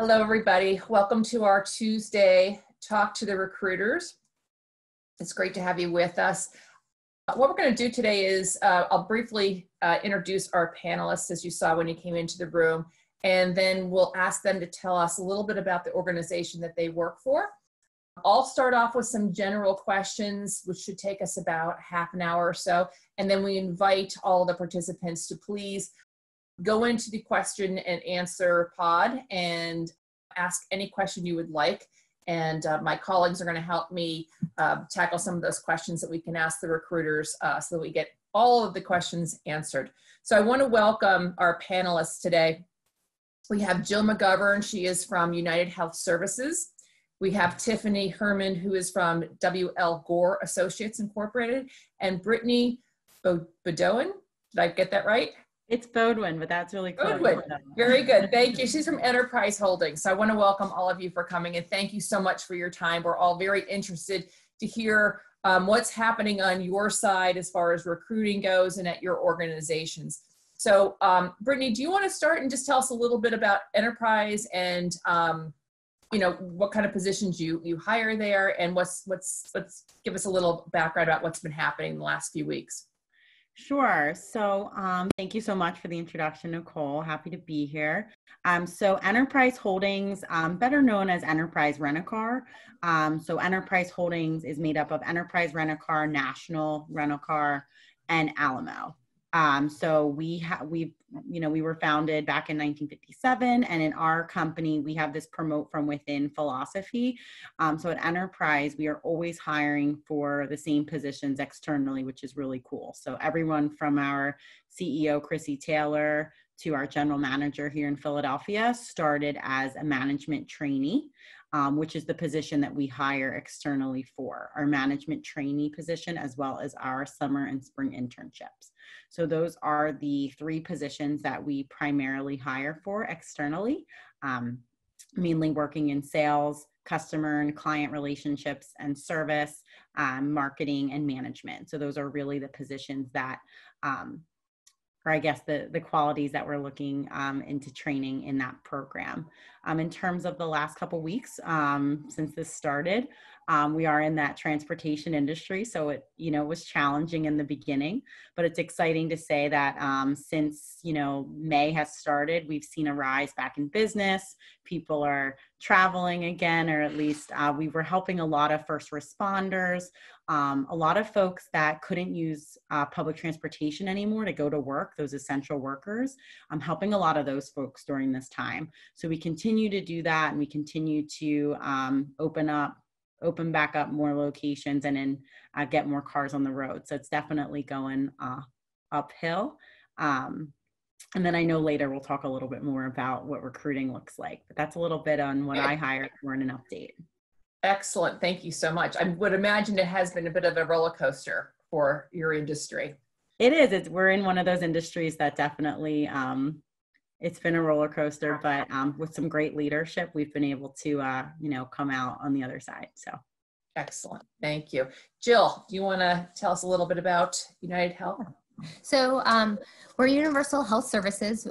Hello, everybody. Welcome to our Tuesday Talk to the Recruiters. It's great to have you with us. What we're going to do today is I'll briefly introduce our panelists, as you saw when you came into the room, and then we'll ask them to tell us a little bit about the organization that they work for. I'll start off with some general questions, which should take us about half an hour or so, and then we invite all the participants to please go into the question and answer pod and ask any question you would like. And my colleagues are going to help me tackle some of those questions that we can ask the recruiters so that we get all of the questions answered. So I want to welcome our panelists today. We have Jill McGovern. She is from United Health Services. We have Tiffany Herman, who is from W.L. Gore Associates Incorporated, and Brittany Beaudoin. Did I get that right? It's Beaudoin, but that's really cool. Beaudoin. Very good. Thank you. She's from Enterprise Holdings. So I want to welcome all of you for coming, and thank you so much for your time. We're all very interested to hear what's happening on your side as far as recruiting goes and at your organizations. So Brittany, do you want to start and just tell us a little bit about Enterprise and what kind of positions you hire there, and let's give us a little background about what's been happening in the last few weeks. Sure. So thank you so much for the introduction, Nicole. Happy to be here. So Enterprise Holdings, better known as Enterprise Rent-A-Car. So Enterprise Holdings is made up of Enterprise Rent-A-Car, National Rent-A-Car, and Alamo. So we were founded back in 1957, and in our company, we have this promote from within philosophy. So at Enterprise, we are always hiring for the same positions externally, which is really cool. So everyone from our CEO, Chrissy Taylor, to our general manager here in Philadelphia started as a management trainee. Which is the position that we hire externally for, our management trainee position, as well as our summer and spring internships. So those are the three positions that we primarily hire for externally, mainly working in sales, customer and client relationships and service, marketing and management. So those are really the positions that or I guess the qualities that we're looking into training in that program. In terms of the last couple weeks, since this started, we are in that transportation industry. So it, was challenging in the beginning, but it's exciting to say that since, May has started, we've seen a rise back in business. People are traveling again, or at least we were helping a lot of first responders, a lot of folks that couldn't use public transportation anymore to go to work, those essential workers. I'm helping a lot of those folks during this time. So we continue to do that, and we continue to open back up more locations and then get more cars on the road. So it's definitely going uphill. And then I know later we'll talk a little bit more about what recruiting looks like, but that's a little bit on what I hired for in an update. Excellent. Thank you so much. I would imagine it has been a bit of a roller coaster for your industry. It is. We're in one of those industries that definitely, it's been a roller coaster, but with some great leadership, we've been able to, come out on the other side. So. Excellent. Thank you. Jill, do you want to tell us a little bit about United Health? So we're Universal Health Services,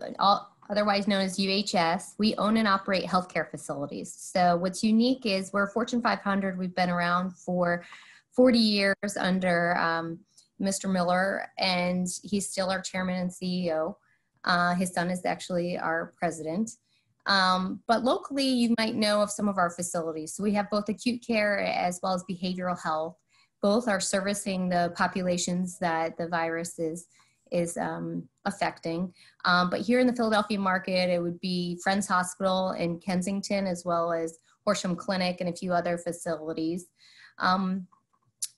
otherwise known as UHS. We own and operate healthcare facilities. So what's unique is we're Fortune 500. We've been around for 40 years under Mr. Miller, and he's still our chairman and CEO. His son is actually our president. But locally, you might know of some of our facilities. So we have both acute care as well as behavioral health. Both are servicing the populations that the virus is affecting. But here in the Philadelphia market, it would be Friends Hospital in Kensington, as well as Horsham Clinic and a few other facilities.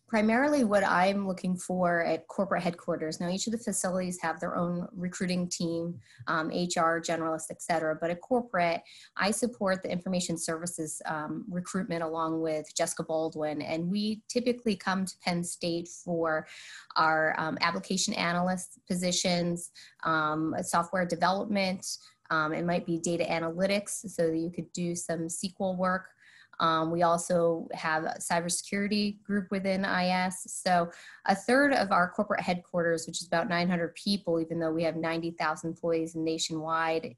Primarily what I'm looking for at corporate headquarters. Now, each of the facilities have their own recruiting team, HR, generalists, et cetera. But at corporate, I support the information services recruitment along with Jessica Baldwin. And we typically come to Penn State for our application analyst positions, software development. It might be data analytics, so that you could do some SQL work. We also have a cybersecurity group within IS. So a third of our corporate headquarters, which is about 900 people, even though we have 90,000 employees nationwide,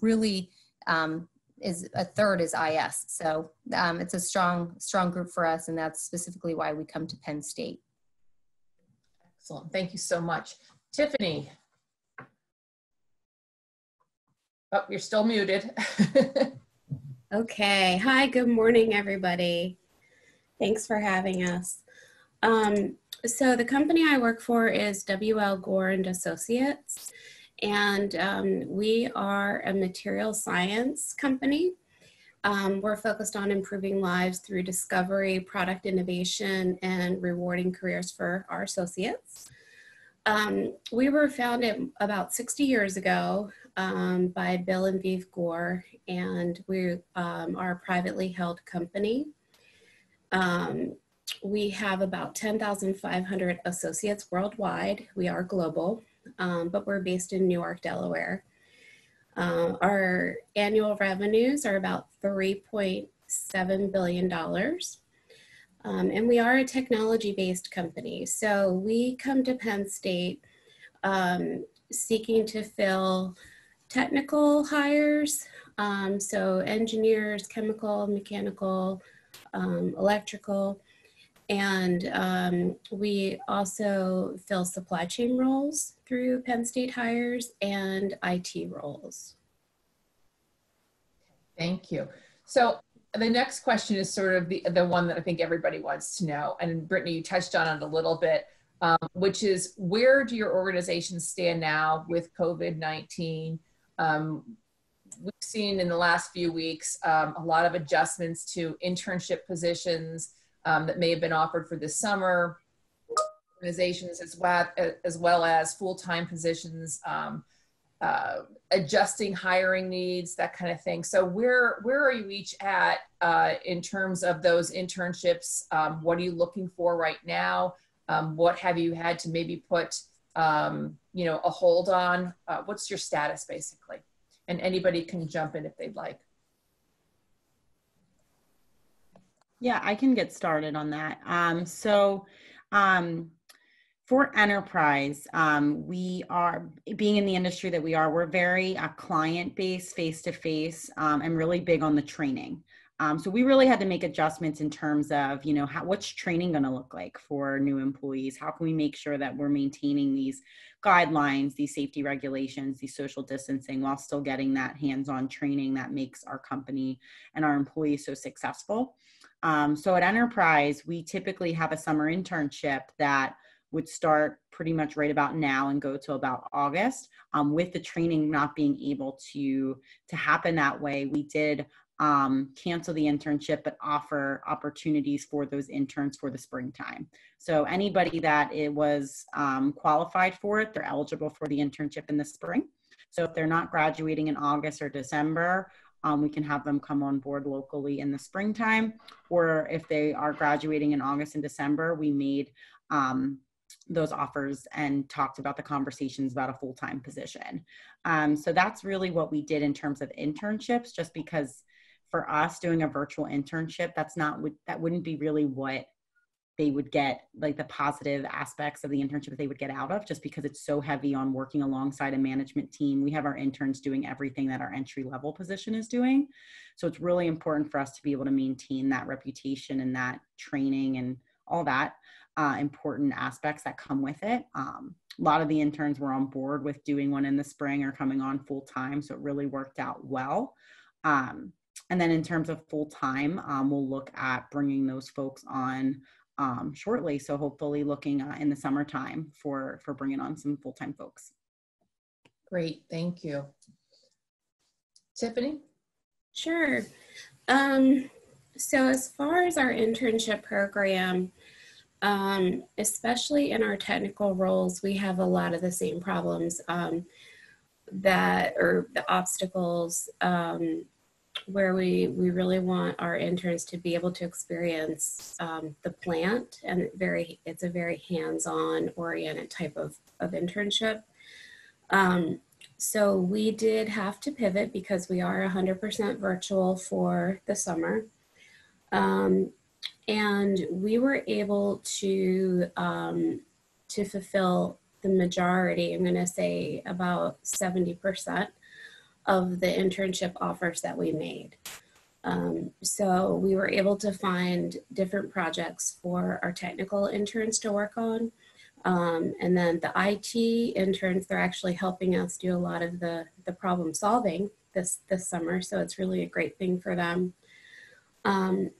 really is a third is IS. So it's a strong group for us, and that's specifically why we come to Penn State. Excellent. Thank you so much. Tiffany. Oh, you're still muted. Okay. Hi, good morning, everybody. Thanks for having us. So the company I work for is W.L. Gore and Associates, and we are a material science company. We're focused on improving lives through discovery, product innovation, and rewarding careers for our associates. We were founded about 60 years ago by Bill and Viv Gore, and we are a privately held company. We have about 10,500 associates worldwide. We are global, but we're based in Newark, Delaware. Our annual revenues are about $3.7 billion. And we are a technology-based company. So we come to Penn State seeking to fill technical hires, so engineers, chemical, mechanical, electrical, and we also fill supply chain roles through Penn State hires and IT roles. Thank you. So the next question is sort of the one that I think everybody wants to know. And Brittany, you touched on it a little bit, which is, where do your organizations stand now with COVID-19? We've seen in the last few weeks a lot of adjustments to internship positions that may have been offered for this summer, organizations as well as full-time positions, adjusting hiring needs, that kind of thing. So where are you each at in terms of those internships? What are you looking for right now? What have you had to maybe put a hold on? What's your status basically? And anybody can jump in if they'd like. Yeah, I can get started on that. For enterprise, we are, being in the industry that we are, we're very client-based, face-to-face, and really big on the training. So we really had to make adjustments in terms of, what's training going to look like for new employees? How can we make sure that we're maintaining these guidelines, these safety regulations, these social distancing, while still getting that hands-on training that makes our company and our employees so successful? So at Enterprise, we typically have a summer internship that would start pretty much right about now and go till about August. With the training not being able to happen that way, we did cancel the internship, but offer opportunities for those interns for the springtime. So anybody that it was qualified for it, they're eligible for the internship in the spring. So if they're not graduating in August or December, we can have them come on board locally in the springtime. Or if they are graduating in August and December, we made those offers and talked about the conversations about a full-time position. So that's really what we did in terms of internships, just because for us doing a virtual internship, that wouldn't be really what they would get, like the positive aspects of the internship they would get out of, just because it's so heavy on working alongside a management team. We have our interns doing everything that our entry-level position is doing. So it's really important for us to be able to maintain that reputation and that training and all that important aspects that come with it. A lot of the interns were on board with doing one in the spring or coming on full-time, so it really worked out well. And then in terms of full-time, we'll look at bringing those folks on shortly. So hopefully looking in the summertime for bringing on some full-time folks. Great, thank you. Tiffany? Sure. So as far as our internship program, especially in our technical roles, we have a lot of the same problems the obstacles where we really want our interns to be able to experience the plant, and it's a very hands-on oriented type of internship. So we did have to pivot because we are 100% virtual for the summer. And we were able to fulfill the majority, I'm going to say about 70% of the internship offers that we made. So we were able to find different projects for our technical interns to work on. And then the IT interns, they're actually helping us do a lot of the problem solving this summer. So it's really a great thing for them. And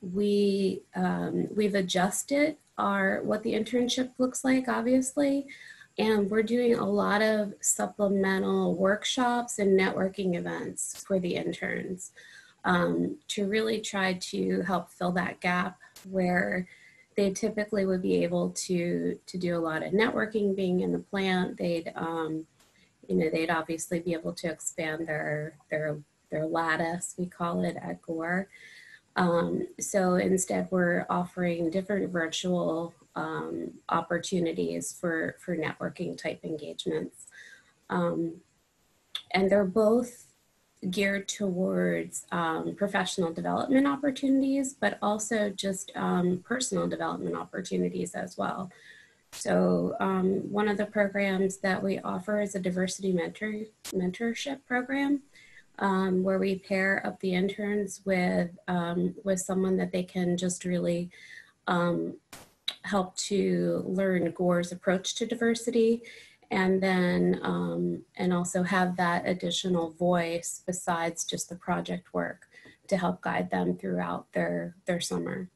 we've adjusted what the internship looks like, obviously. And we're doing a lot of supplemental workshops and networking events for the interns to really try to help fill that gap where they typically would be able to do a lot of networking being in the plant. They'd obviously be able to expand their lattice, we call it at Gore. So instead we're offering different virtual opportunities for networking type engagements. And they're both geared towards professional development opportunities, but also just personal development opportunities as well. So one of the programs that we offer is a diversity mentorship program, where we pair up the interns with someone that they can just really help to learn Gore's approach to diversity, and then and also have that additional voice besides just the project work to help guide them throughout their summer.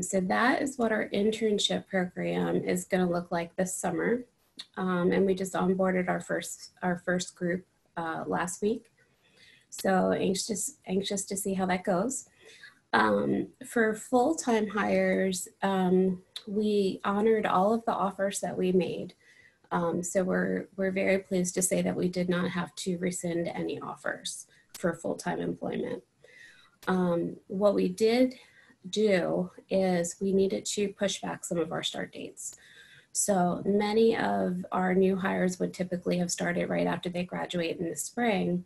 So that is what our internship program is going to look like this summer, and we just onboarded our first group last week. So anxious to see how that goes. For full-time hires, we honored all of the offers that we made. So we're very pleased to say that we did not have to rescind any offers for full-time employment. What we did do is we needed to push back some of our start dates. So many of our new hires would typically have started right after they graduate in the spring.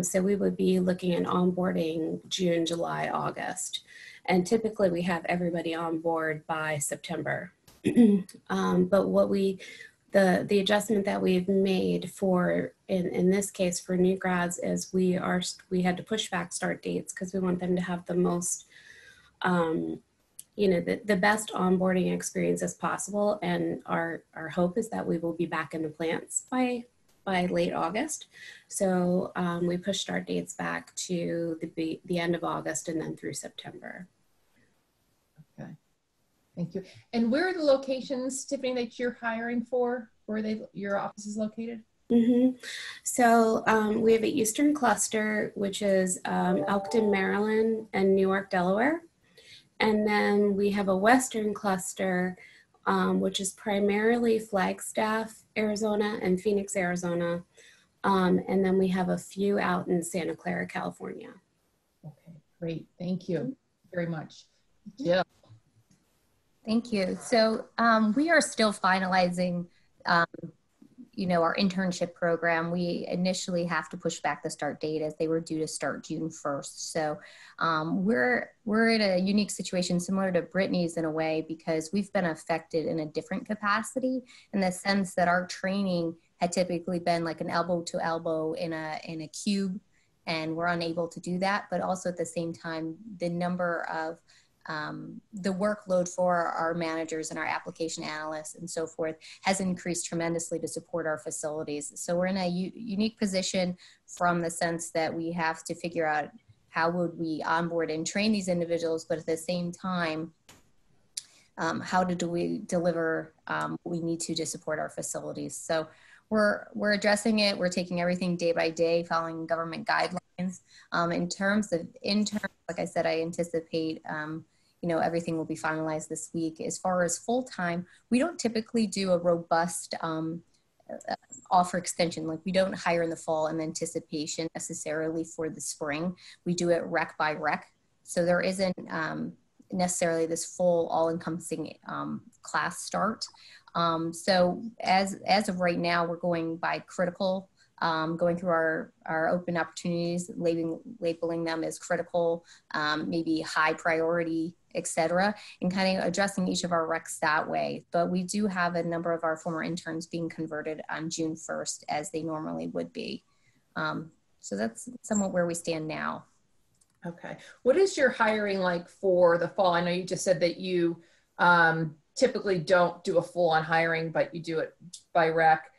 So we would be looking at onboarding June, July, August. And typically we have everybody on board by September. But what the adjustment that we've made for, in this case for new grads, is we had to push back start dates because we want them to have the most, the best onboarding experience as possible. And our hope is that we will be back in the plants by late August. So we pushed start dates back to the end of August and then through September. Okay, thank you. And where are the locations, Tiffany, that you're hiring for? Where are your office is located? Mm-hmm. So we have an Eastern cluster, which is Elkton, Maryland, and Newark, Delaware. And then we have a Western cluster, which is primarily Flagstaff, Arizona, and Phoenix, Arizona. And then we have a few out in Santa Clara, California. Okay, great. Thank you very much. Jill. Thank you. So we are still finalizing our internship program. We initially have to push back the start date as they were due to start June 1st. So we're in a unique situation similar to Brittany's in a way, because we've been affected in a different capacity, in the sense that our training had typically been like an elbow to elbow in a cube, and we're unable to do that. But also at the same time, the number of the workload for our managers and our application analysts and so forth has increased tremendously to support our facilities. So we're in a unique position from the sense that we have to figure out how would we onboard and train these individuals, but at the same time, how do we deliver what we need to support our facilities. So we're addressing it. We're taking everything day by day, following government guidelines. In terms of interns, like I said, I anticipate everything will be finalized this week. As far as full-time, we don't typically do a robust offer extension. Like, we don't hire in the fall in anticipation necessarily for the spring. We do it rec by rec. So there isn't necessarily this full all-encompassing class start. So as of right now, we're going by critical going through our open opportunities, labeling them as critical, maybe high priority, etc., and kind of addressing each of our recs that way. But we do have a number of our former interns being converted on June 1st, as they normally would be. So that's somewhat where we stand now. Okay. What is your hiring like for the fall? I know you just said that you typically don't do a full-on hiring, but you do it by rec.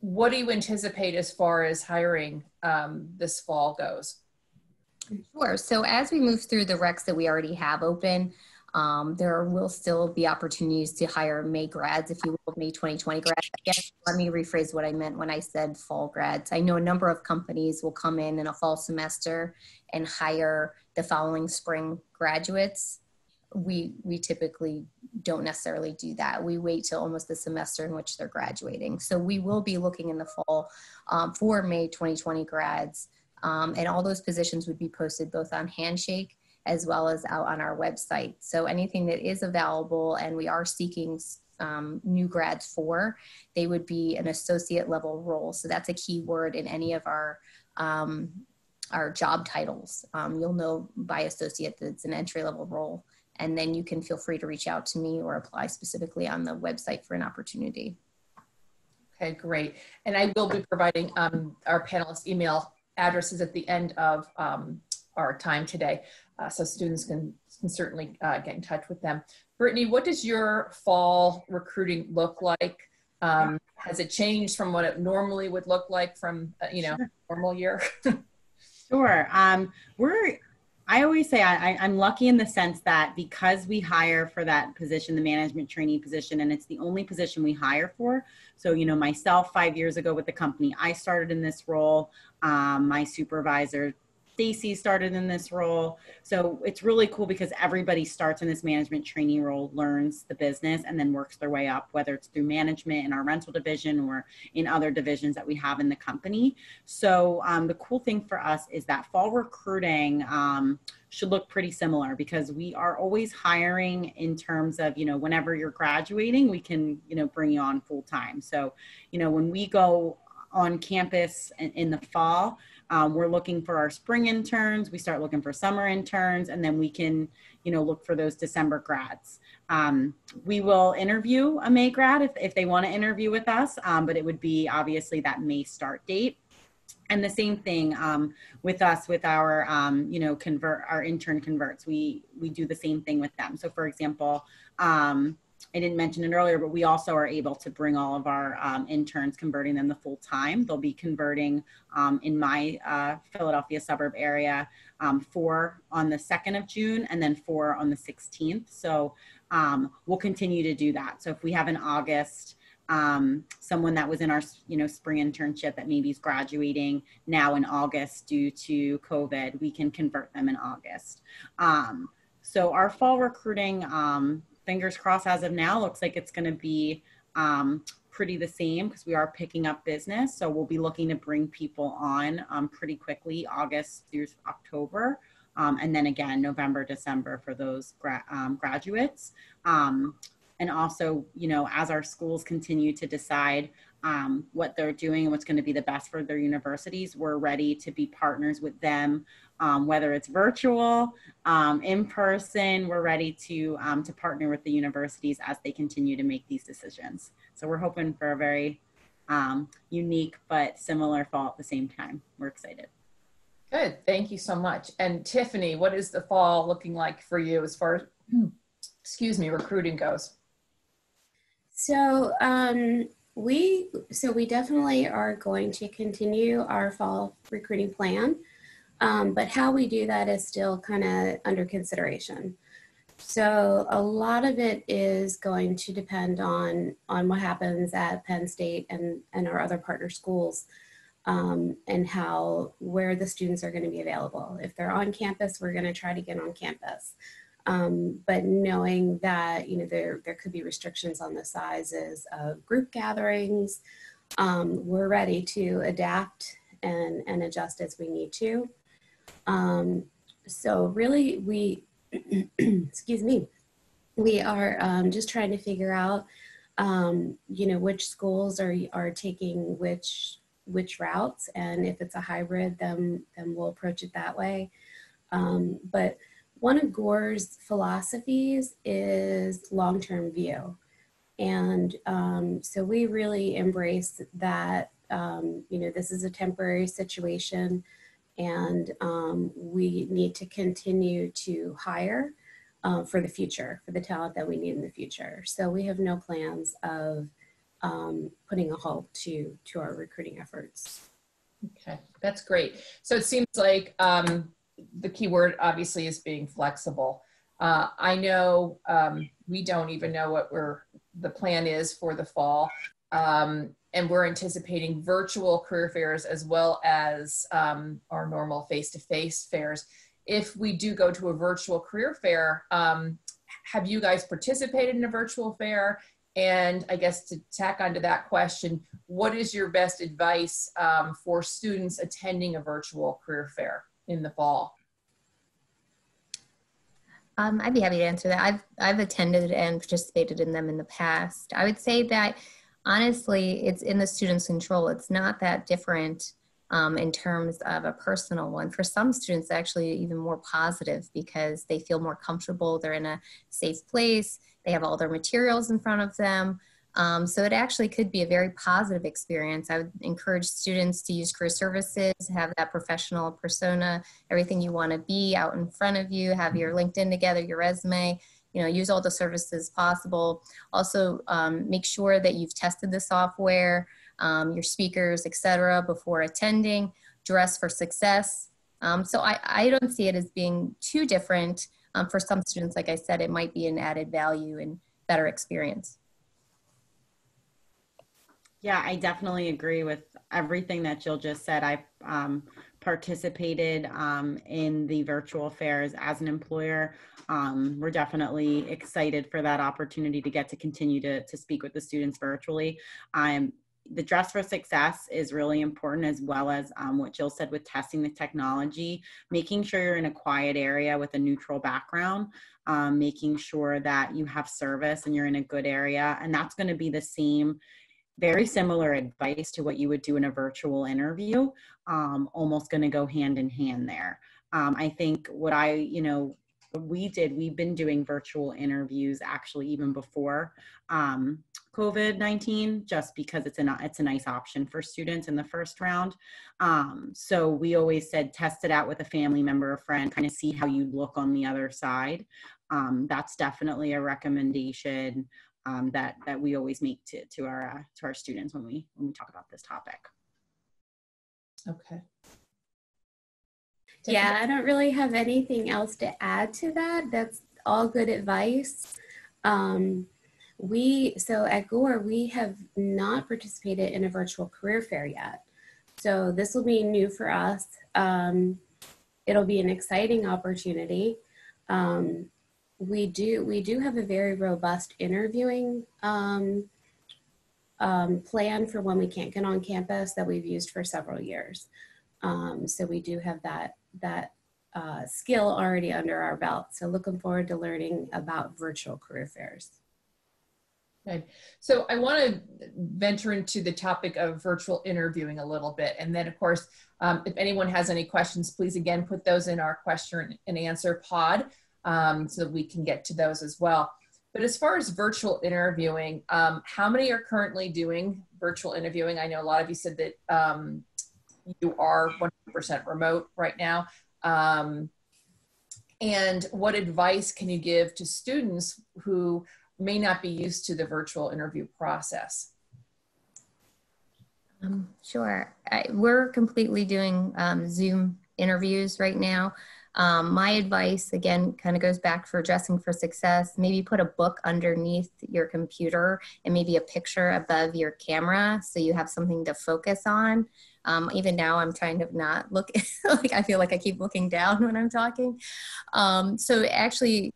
What do you anticipate as far as hiring this fall goes? Sure. So as we move through the recs that we already have open, there will still be opportunities to hire May grads, if you will, May 2020 grads. I guess let me rephrase what I meant when I said fall grads. I know a number of companies will come in a fall semester and hire the following spring graduates. We typically don't necessarily do that. We wait till almost the semester in which they're graduating. So we will be looking in the fall for May 2020 grads. And all those positions would be posted both on Handshake as well as out on our website. So anything that is available and we are seeking new grads for, they would be an associate level role. So that's a key word in any of our job titles. You'll know by associate that it's an entry level role. And then you can feel free to reach out to me or apply specifically on the website for an opportunity. Okay, great. And I will be providing our panelists' email addresses at the end of our time today, so students can certainly get in touch with them. Brittany, what does your fall recruiting look like? Has it changed from what it normally would look like from Sure. normal year? Sure. I always say I'm lucky in the sense that because we hire for that position, the management trainee position, and it's the only position we hire for. So, myself 5 years ago with the company, I started in this role. My supervisor, Stacy, started in this role. So it's really cool because everybody starts in this management trainee role, learns the business, and then works their way up, whether it's through management in our rental division or in other divisions that we have in the company. So the cool thing for us is that fall recruiting should look pretty similar because we are always hiring in terms of, whenever you're graduating, we can, bring you on full time. So, when we go on campus in the fall, we're looking for our spring interns, we start looking for summer interns, and then we can, look for those December grads. We will interview a May grad if they want to interview with us, but it would be obviously that May start date. And the same thing with us, with our, our intern converts, we do the same thing with them. So for example, I didn't mention it earlier, but we also are able to bring all of our interns, converting them to full time. They'll be converting in my Philadelphia suburb area 4 on the 2nd of June and then 4 on the 16th. So we'll continue to do that. So if we have in August, someone that was in our, spring internship that maybe is graduating now in August due to COVID, we can convert them in August. So our fall recruiting, fingers crossed as of now, looks like it's going to be pretty the same because we are picking up business. So we'll be looking to bring people on pretty quickly, August through October. And then again, November, December for those graduates. And also, as our schools continue to decide what they're doing and what's going to be the best for their universities, we're ready to be partners with them, whether it's virtual, in person. We're ready to partner with the universities as they continue to make these decisions. So we're hoping for a very unique but similar fall at the same time. We're excited. Good. Thank you so much. And Tiffany, what is the fall looking like for you as far as, recruiting goes? So we definitely are going to continue our fall recruiting plan, but how we do that is still kind of under consideration. So a lot of it is going to depend on what happens at Penn State and our other partner schools, and where the students are going to be available. If they're on campus, we're going to try to get on campus. But knowing that, there could be restrictions on the sizes of group gatherings, we're ready to adapt and adjust as we need to. So really we, excuse me, we are just trying to figure out, which schools are taking which which routes, and if it's a hybrid, then we'll approach it that way. But one of Gore's philosophies is long-term view. And so we really embrace that, this is a temporary situation, and we need to continue to hire for the future, for the talent that we need in the future. So we have no plans of putting a halt to our recruiting efforts. Okay, that's great. So it seems like the key word obviously is being flexible. I know we don't even know what the plan is for the fall. And we're anticipating virtual career fairs as well as our normal face-to-face fairs. If we do go to a virtual career fair, have you guys participated in a virtual fair? And I guess to tack onto that question, what is your best advice for students attending a virtual career fair in the fall? I'd be happy to answer that. I've attended and participated in them in the past. I would say that honestly, it's in the student's control. It's not that different in terms of a personal one. For some students, actually even more positive because they feel more comfortable. They're in a safe place. They have all their materials in front of them. So it actually could be a very positive experience. I would encourage students to use career services, have that professional persona, everything you want to be out in front of you, have your LinkedIn together, your resume, use all the services possible. Also, make sure that you've tested the software, your speakers, etc., before attending. Dress for success. So I don't see it as being too different. For some students, like I said, it might be an added value and better experience. Yeah, I definitely agree with everything that Jill just said. I participated in the virtual fairs as an employer. We're definitely excited for that opportunity to get to continue to speak with the students virtually. The Dress for Success is really important, as well as what Jill said with testing the technology, making sure you're in a quiet area with a neutral background, making sure that you have service and you're in a good area. And that's going to be the same, very similar advice to what you would do in a virtual interview, almost going to go hand in hand there. I think we've been doing virtual interviews actually even before COVID-19, just because it's a nice option for students in the first round. So we always said, test it out with a family member or friend, kind of see how you look on the other side. That's definitely a recommendation that we always make to our students when we talk about this topic. Okay. Yeah, I don't really have anything else to add to that. That's all good advice. So at Gore, we have not participated in a virtual career fair yet. So this will be new for us. It'll be an exciting opportunity. We do have a very robust interviewing plan for when we can't get on campus that we've used for several years. So we do have that skill already under our belt. So looking forward to learning about virtual career fairs. Okay. So I want to venture into the topic of virtual interviewing a little bit. And then of course, if anyone has any questions, please again, put those in our question and answer pod so that we can get to those as well. But as far as virtual interviewing, how many are currently doing virtual interviewing? I know a lot of you said that you are 100% remote right now. And what advice can you give to students who may not be used to the virtual interview process? Sure. We're completely doing Zoom interviews right now. My advice, again, kind of goes back for dressing for success. Maybe put a book underneath your computer and maybe a picture above your camera so you have something to focus on. Even now, I'm trying to not look, like I feel like I keep looking down when I'm talking. So actually,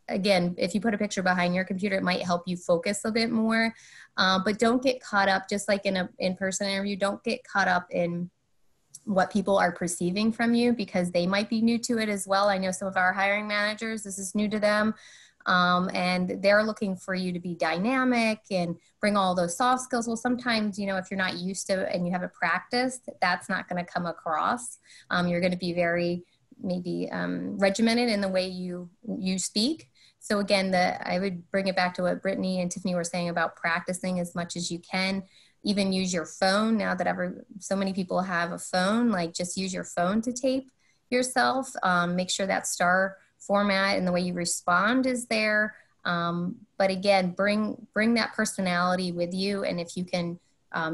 again, if you put a picture behind your computer, it might help you focus a bit more. But don't get caught up, just like in an in-person interview, don't get caught up in what people are perceiving from you because they might be new to it as well. I know some of our hiring managers, this is new to them. and they're looking for you to be dynamic and bring all those soft skills. Well, sometimes, you know, if you're not used to it and you haven't practiced, that's not going to come across. You're going to be very maybe regimented in the way you speak. So again, I would bring it back to what Brittany and Tiffany were saying about practicing as much as you can. Even use your phone now that so many people have a phone, like just use your phone to tape yourself. Make sure that star format and the way you respond is there. But again, bring that personality with you. And if you can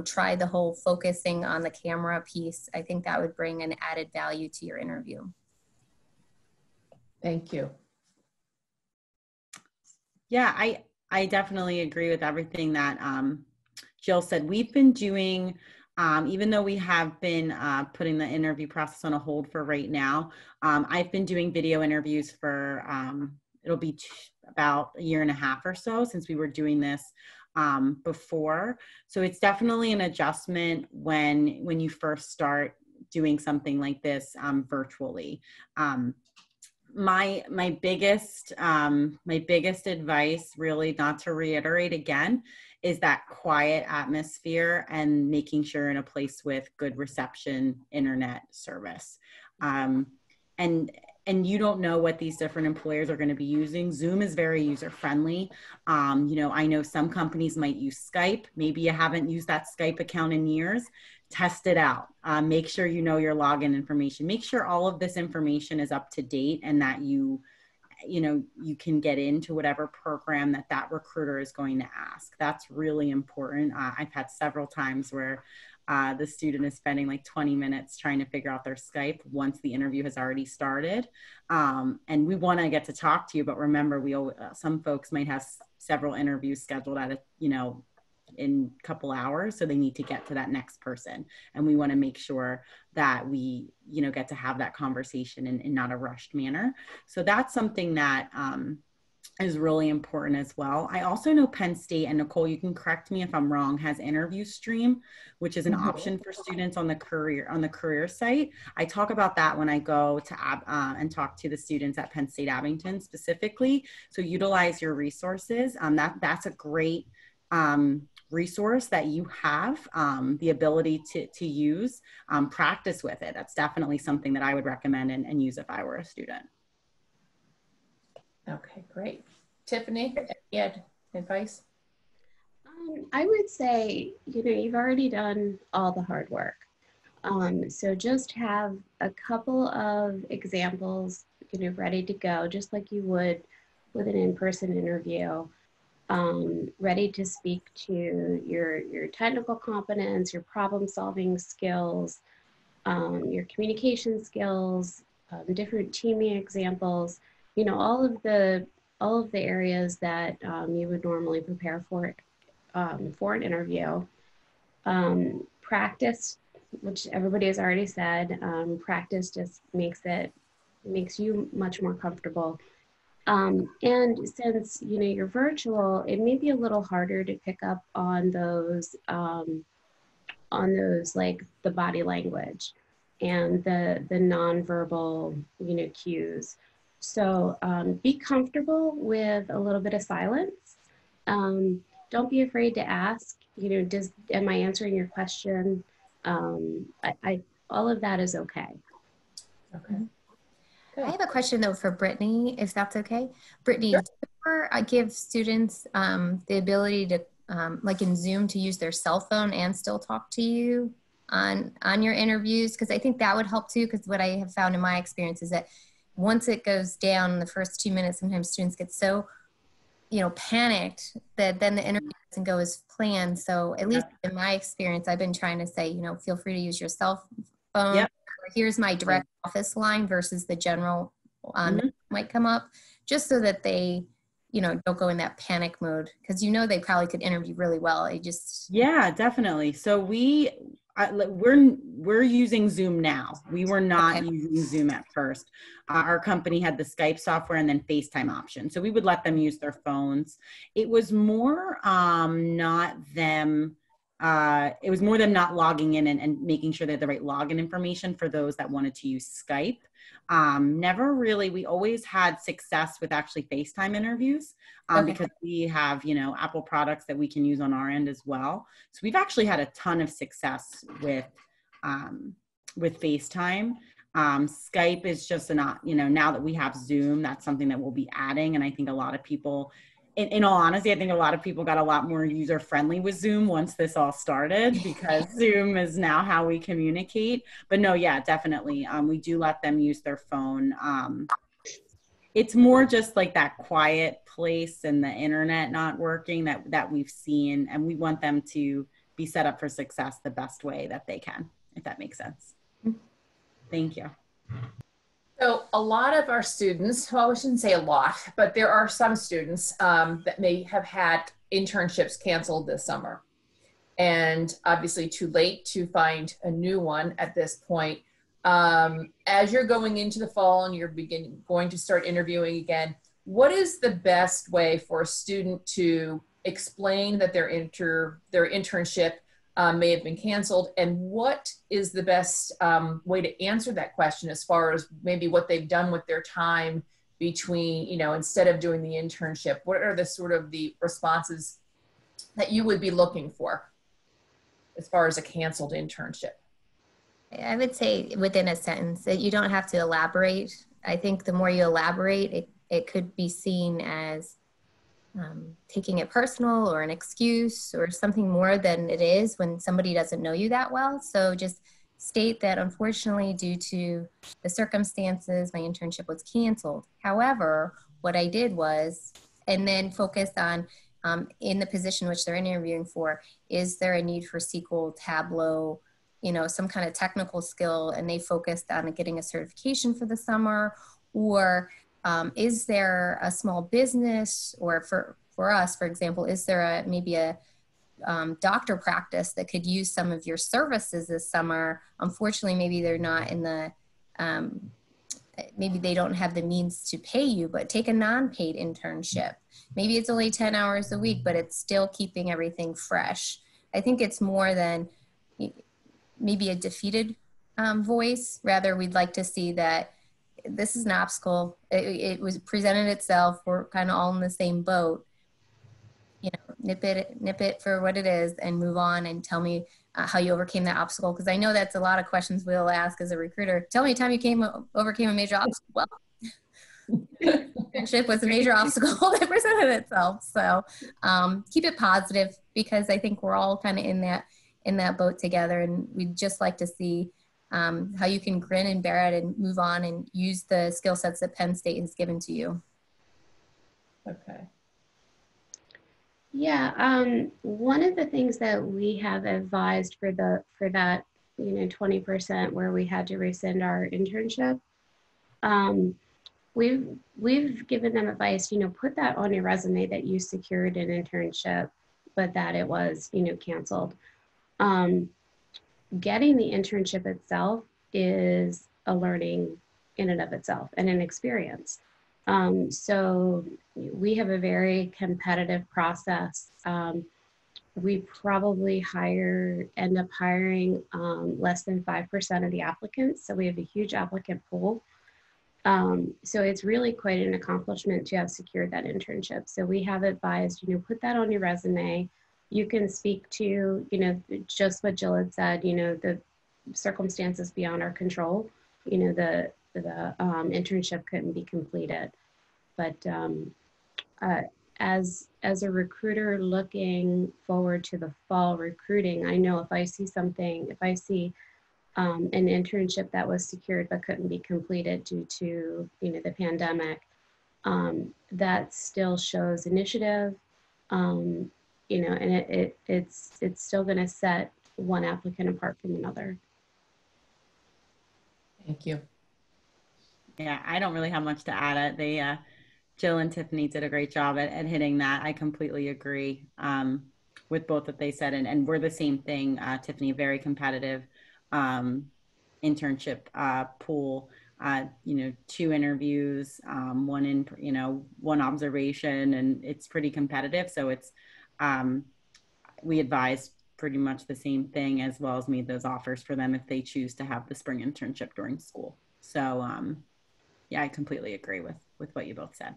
try the whole focusing on the camera piece, I think that would bring an added value to your interview. Thank you. Yeah, I definitely agree with everything that Jill said. We've been doing, even though we have been putting the interview process on a hold for right now, I've been doing video interviews for, it'll be about a year and a half or so since we were doing this before. So it's definitely an adjustment when you first start doing something like this virtually. My biggest advice, really, not to reiterate again, is that quiet atmosphere and making sure in a place with good reception internet service. And you don't know what these different employers are going to be using. Zoom is very user friendly. You know, I know some companies might use Skype. Maybe you haven't used that Skype account in years. Test it out. Make sure you know your login information. Make sure all of this information is up to date and that you can get into whatever program that recruiter is going to ask. That's really important. I've had several times where the student is spending like 20 minutes trying to figure out their Skype once the interview has already started. And we want to get to talk to you, but remember, some folks might have several interviews scheduled in a couple hours, so they need to get to that next person, and we want to make sure that we get to have that conversation in not a rushed manner. So that's something that is really important as well. I also know Penn State, and Nicole, you can correct me if I'm wrong, has Interview Stream, which is an option for students on the career site. I talk about that when I go to and talk to the students at Penn State Abington specifically. So utilize your resources. That's a great resource that you have the ability to use. Practice with it. That's definitely something that I would recommend and use if I were a student. Okay, great. Tiffany, any advice? I would say, you've already done all the hard work. So just have a couple of examples, ready to go, just like you would with an in-person interview. Ready to speak to your technical competence, your problem-solving skills, your communication skills, different teaming examples. All of the areas that you would normally prepare for an interview. Practice, which everybody has already said. Practice just makes you much more comfortable. And since you're virtual, it may be a little harder to pick up on those like the body language and the nonverbal cues. So be comfortable with a little bit of silence. Don't be afraid to ask, am I answering your question? All of that is okay. Okay. I have a question though for Brittany, if that's okay. Brittany, Sure. do you ever give students the ability to, like in Zoom, to use their cell phone and still talk to you on your interviews? Because I think that would help too, because what I have found in my experience is that once it goes down in the first 2 minutes, sometimes students get so, panicked that then the interview doesn't go as planned. So at least in my experience, I've been trying to say, feel free to use your cell phone. Yep. Here's my direct office line versus the general might come up, just so that they, don't go in that panic mode, because they probably could interview really well. Yeah, definitely. So we're using Zoom now. We were not using Zoom at first. Our company had the Skype software and then FaceTime option. So we would let them use their phones. It was more not them it was more them not logging in and making sure they had the right login information for those that wanted to use Skype. Never really, we always had success with actually FaceTime interviews because we have, you know, Apple products that we can use on our end as well. So we've actually had a ton of success with FaceTime. Skype is just not, you know, now that we have Zoom, that's something that we'll be adding. And I think a lot of people, in all honesty, I think a lot of people got a lot more user friendly with Zoom once this all started, because Zoom is now how we communicate. But no, yeah, definitely. We do let them use their phone. It's more just like that quiet place and the internet not working that we've seen. And we want them to be set up for success the best way that they can, if that makes sense. Thank you. So a lot of our students, well, I shouldn't say a lot, but there are some students that may have had internships canceled this summer. And obviously too late to find a new one at this point. As you're going into the fall and you're going to start interviewing again, what is the best way for a student to explain that their internship may have been canceled, and what is the best way to answer that question as far as maybe what they've done with their time between, you know, instead of doing the internship? What are the sort of the responses that you would be looking for as far as a canceled internship? I would say within a sentence, that you don't have to elaborate. I think the more you elaborate, it could be seen as taking it personal or an excuse or something more than it is when somebody doesn't know you that well. So just state that unfortunately, due to the circumstances, my internship was canceled. However, what I did was, and then focused on in the position which they're interviewing for, is there a need for SQL, Tableau, you know, some kind of technical skill, and they focused on getting a certification for the summer, or is there a small business, or for us, for example, is there maybe a doctor practice that could use some of your services this summer? Unfortunately, maybe they're not in the, maybe they don't have the means to pay you, but take a non-paid internship. Maybe it's only 10 hours a week, but it's still keeping everything fresh. I think it's more than maybe a defeated voice. Rather, we'd like to see that this is an obstacle. It was presented itself. We're kind of all in the same boat. You know, nip it for what it is and move on, and tell me how you overcame that obstacle. Because I know that's a lot of questions we'll ask as a recruiter. Tell me a time you overcame a major obstacle. Well, internship was a major obstacle that presented itself. So keep it positive, because I think we're all kind of in that boat together, and we'd just like to see how you can grin and bear it and move on and use the skill sets that Penn State has given to you. Okay. Yeah, one of the things that we have advised for that, you know, 20% where we had to rescind our internship, we've given them advice, you know, put that on your resume that you secured an internship, but that it was, you know, canceled. Getting the internship itself is a learning in and of itself and an experience. So we have a very competitive process. We probably end up hiring less than 5% of the applicants. So we have a huge applicant pool. So it's really quite an accomplishment to have secured that internship. So we have advised, you know, put that on your resume. You can speak to, you know, just what Jill had said, you know, the circumstances beyond our control, you know, the internship couldn't be completed. But as a recruiter looking forward to the fall recruiting, I know if I see an internship that was secured but couldn't be completed due to, you know, the pandemic, that still shows initiative. You know, and it's still going to set one applicant apart from another. Thank you. Yeah, I don't really have much to add. Jill and Tiffany did a great job at hitting that. I completely agree with both that they said, and we're the same thing. Tiffany, very competitive internship pool. You know, 2 interviews, one observation, and it's pretty competitive. So it's we advise pretty much the same thing, as well as made those offers for them if they choose to have the spring internship during school. So yeah, I completely agree with what you both said.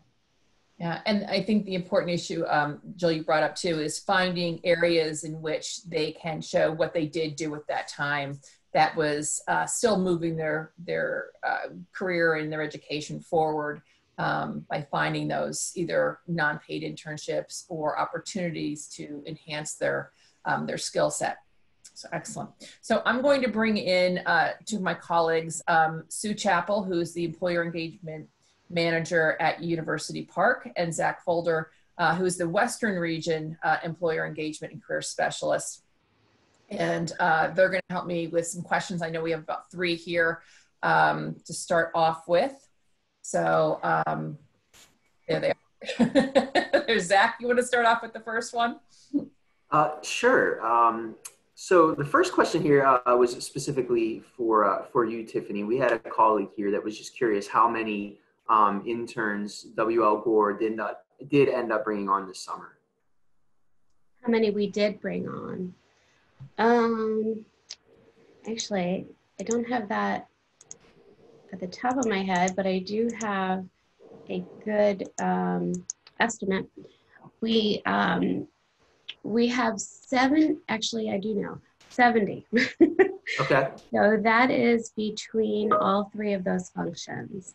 Yeah, and I think the important issue, Jill, you brought up too, is finding areas in which they can show what they did do with that time that was still moving their career and their education forward, by finding those either non-paid internships or opportunities to enhance their skill set. So excellent. So I'm going to bring in two of my colleagues, Sue Chappell, who's the Employer Engagement Manager at University Park, and Zach Folder, who is the Western Region Employer Engagement and Career Specialist. And they're going to help me with some questions. I know we have about 3 here to start off with. So there they are. There's Zach. You want to start off with the first one? Sure. So the first question here was specifically for you, Tiffany. We had a colleague here that was just curious how many interns WL Gore did end up bringing on this summer. How many we did bring on? Actually, I don't have that at the top of my head, but I do have a good estimate. We have 7, actually I do know, 70. Okay. So that is between all 3 of those functions.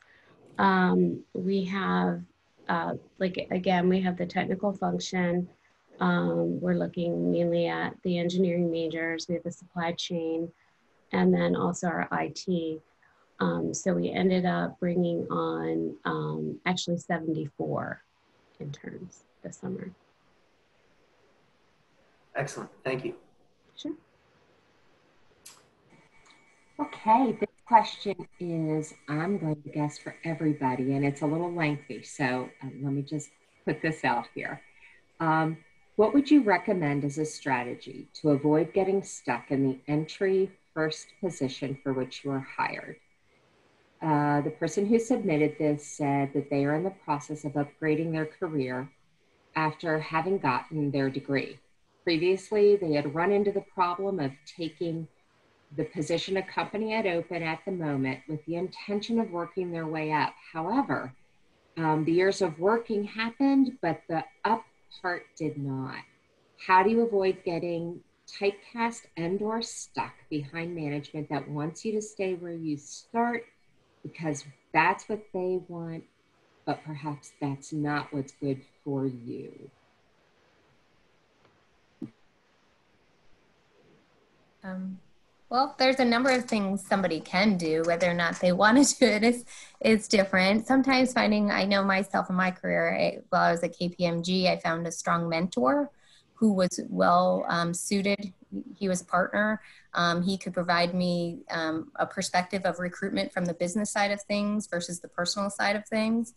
We have, again, we have the technical function. We're looking mainly at the engineering majors. We have the supply chain, and then also our IT. So we ended up bringing on actually 74 interns this summer. Excellent. Thank you. Sure. Okay, this question is, I'm going to guess for everybody, and it's a little lengthy, so let me just put this out here. What would you recommend as a strategy to avoid getting stuck in the entry first position for which you are hired? The person who submitted this said that they are in the process of upgrading their career after having gotten their degree. Previously, they had run into the problem of taking the position a company had open at the moment with the intention of working their way up. However, the years of working happened, but the up part did not. How do you avoid getting typecast and or stuck behind management that wants you to stay where you start because that's what they want, but perhaps that's not what's good for you? Well, there's a number of things somebody can do. Whether or not they want to do it is different. Sometimes I know myself in my career, while I was at KPMG, I found a strong mentor who was well suited. He was a partner. He could provide me a perspective of recruitment from the business side of things versus the personal side of things.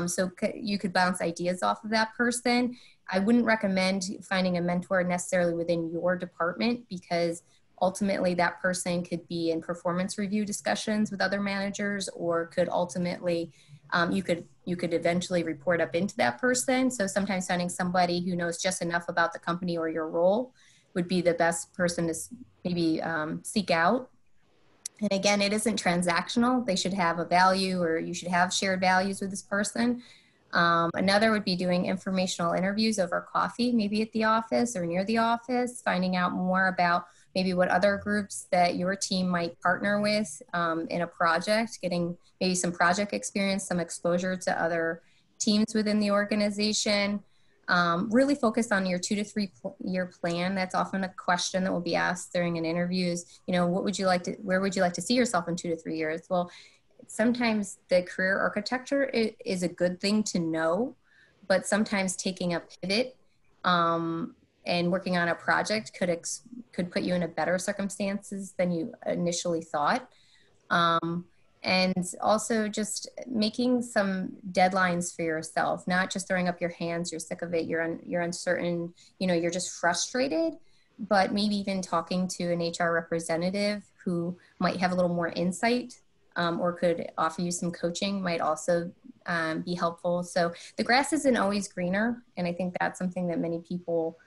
So you could bounce ideas off of that person. I wouldn't recommend finding a mentor necessarily within your department, because ultimately that person could be in performance review discussions with other managers, or could ultimately, you could eventually report up into that person. So sometimes finding somebody who knows just enough about the company or your role would be the best person to maybe seek out. And again, it isn't transactional. They should have a value, or you should have shared values with this person. Another would be doing informational interviews over coffee, maybe at the office or near the office, finding out more about maybe what other groups that your team might partner with in a project, getting maybe some project experience, some exposure to other teams within the organization. Really focus on your 2 to 3 year plan. That's often a question that will be asked during an interview is, where would you like to see yourself in 2 to 3 years? Well, sometimes the career architecture is a good thing to know, but sometimes taking a pivot and working on a project could put you in a better circumstances than you initially thought. And also just making some deadlines for yourself, not just throwing up your hands, you're sick of it, you're uncertain, you're just frustrated, but maybe even talking to an HR representative who might have a little more insight or could offer you some coaching might also be helpful. So the grass isn't always greener. And I think that's something that many people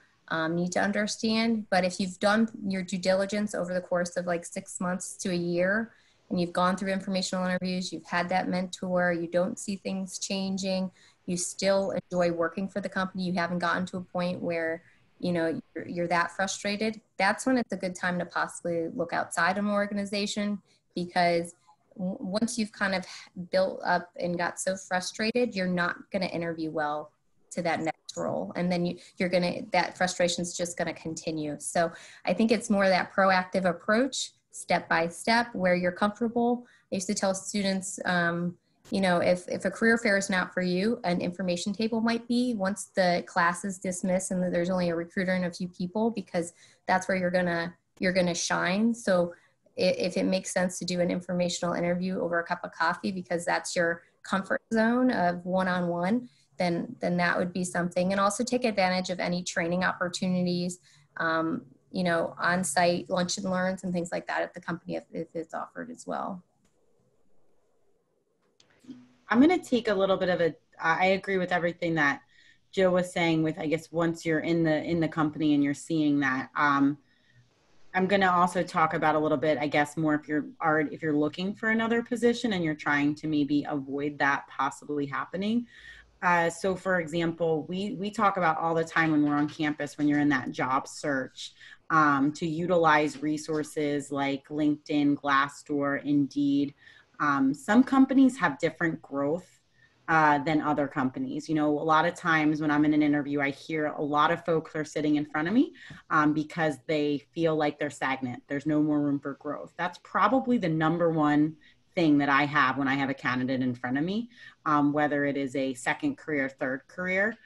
need to understand. But if you've done your due diligence over the course of like 6 months to a year, and you've gone through informational interviews, you've had that mentor, you don't see things changing, you still enjoy working for the company, you haven't gotten to a point where, you know, you're that frustrated, that's when it's a good time to possibly look outside of an organization, because once you've kind of built up and got so frustrated, you're not going to interview well to that next role. And then that frustration is just going to continue. So I think it's more that proactive approach, step by step, where you're comfortable. I used to tell students, you know, if a career fair is not for you, an information table might be, once the class is dismissed and there's only a recruiter and a few people, because that's where you're gonna shine. So if it makes sense to do an informational interview over a cup of coffee because that's your comfort zone of one-on-one, then that would be something. And also take advantage of any training opportunities, you know, on-site lunch and learns and things like that at the company if it's offered as well. I'm going to take a little bit of I agree with everything that Jill was saying with, I guess, once you're in the company and you're seeing that. I'm going to also talk about a little bit, I guess, more if you're looking for another position and you're trying to maybe avoid that possibly happening. So for example, we talk about all the time when we're on campus, when you're in that job search, to utilize resources like LinkedIn, Glassdoor, Indeed. Some companies have different growth than other companies. You know, a lot of times when I'm in an interview, I hear a lot of folks are sitting in front of me because they feel like they're stagnant. There's no more room for growth. That's probably the number one thing that I have when I have a candidate in front of me, whether it is a second career, third career.